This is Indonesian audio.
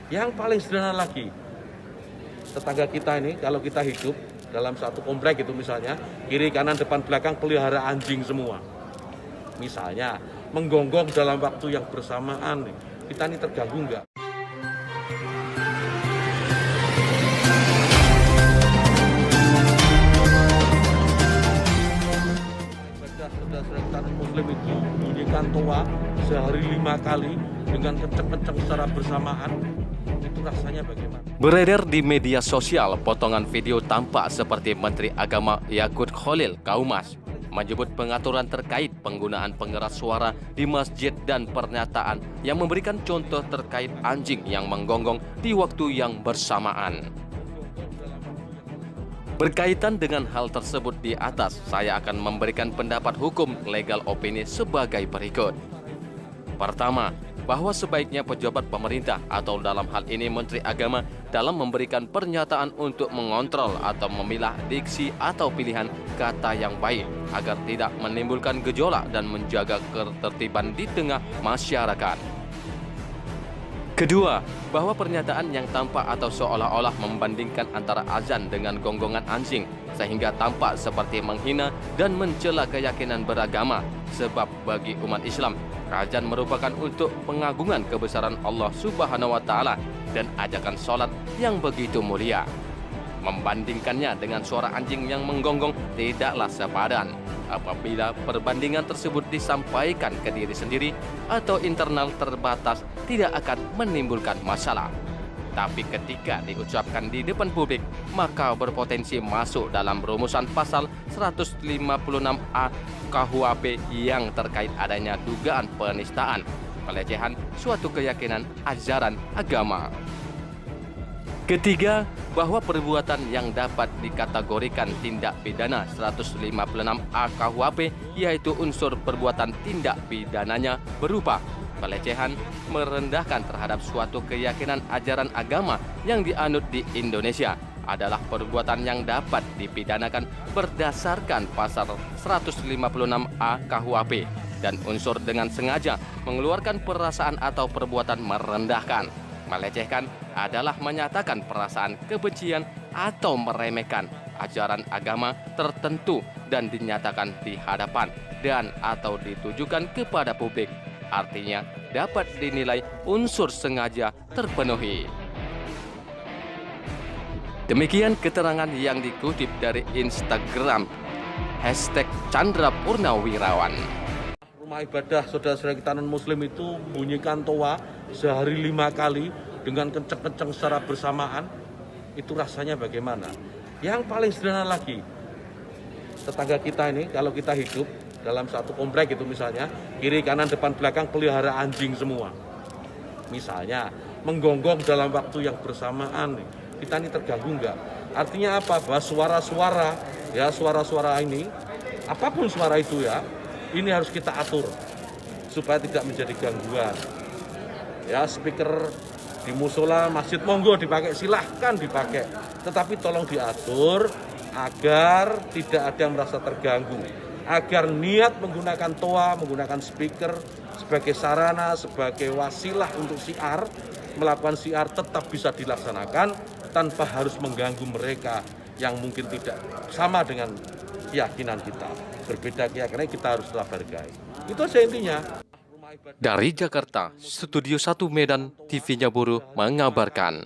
Yang paling sederhana lagi, tetangga kita ini kalau kita hidup dalam satu komplek itu misalnya, kiri, kanan, depan, belakang pelihara anjing semua. Misalnya, menggonggong dalam waktu yang bersamaan, kita ini terganggu nggak? Saudara-saudara Muslim itu bunyikan toa sehari 5 kali dengan kenceng-kenceng secara bersamaan, itu rasanya bagaimana? Beredar di media sosial potongan video tampak seperti Menteri Agama Yakut Khalil Kaumas menyebut pengaturan terkait penggunaan pengeras suara di masjid dan pernyataan yang memberikan contoh terkait anjing yang menggonggong di waktu yang bersamaan. Berkaitan dengan hal tersebut di atas, saya akan memberikan pendapat hukum legal opini sebagai berikut. Pertama, bahwa sebaiknya pejabat pemerintah atau dalam hal ini Menteri Agama dalam memberikan pernyataan untuk mengontrol atau memilah diksi atau pilihan kata yang baik agar tidak menimbulkan gejolak dan menjaga ketertiban di tengah masyarakat. Kedua, bahwa pernyataan yang tampak atau seolah-olah membandingkan antara azan dengan gonggongan anjing sehingga tampak seperti menghina dan mencela keyakinan beragama, sebab bagi umat Islam azan merupakan untuk pengagungan kebesaran Allah Subhanahu wa Ta'ala dan ajakan sholat yang begitu mulia. Membandingkannya dengan suara anjing yang menggonggong tidaklah sepadan. Apabila perbandingan tersebut disampaikan ke diri sendiri atau internal terbatas, tidak akan menimbulkan masalah. Tapi ketika diucapkan di depan publik, maka berpotensi masuk dalam rumusan pasal 156A KUHP yang terkait adanya dugaan penistaan, pelecehan suatu keyakinan ajaran agama. Ketiga, bahwa perbuatan yang dapat dikategorikan tindak pidana 156A KUHP yaitu unsur perbuatan tindak pidananya berupa pelecehan, merendahkan terhadap suatu keyakinan ajaran agama yang dianut di Indonesia adalah perbuatan yang dapat dipidanakan berdasarkan pasal 156A KUHP dan unsur dengan sengaja mengeluarkan perasaan atau perbuatan merendahkan, melecehkan adalah menyatakan perasaan kebencian atau meremehkan ajaran agama tertentu dan dinyatakan di hadapan dan atau ditujukan kepada publik. Artinya dapat dinilai unsur sengaja terpenuhi. Demikian keterangan yang dikutip dari Instagram #ChandraPurnawirawan. Rumah ibadah saudara-saudara kita non-muslim itu bunyikan toa sehari 5 kali dengan kenceng-kenceng secara bersamaan, itu rasanya bagaimana? Yang paling sederhana lagi, tetangga kita ini kalau kita hidup dalam satu komplek itu misalnya, kiri, kanan, depan, belakang pelihara anjing semua. Misalnya, menggonggong dalam waktu yang bersamaan, kita ini terganggu nggak? Artinya apa? Bahwa suara-suara, ya suara-suara ini, apapun suara itu ya, ini harus kita atur supaya tidak menjadi gangguan. Ya, speaker di musola, masjid monggo dipakai, silahkan dipakai. Tetapi tolong diatur agar tidak ada yang merasa terganggu. Agar niat menggunakan toa, menggunakan speaker sebagai sarana, sebagai wasilah untuk syiar, melakukan syiar tetap bisa dilaksanakan tanpa harus mengganggu mereka yang mungkin tidak sama dengan keyakinan kita. Berbeda keyakinan kita harus tetap hargai. Itu aja intinya. Dari Jakarta, Studio 1 Medan, TV-nya Buruh mengabarkan.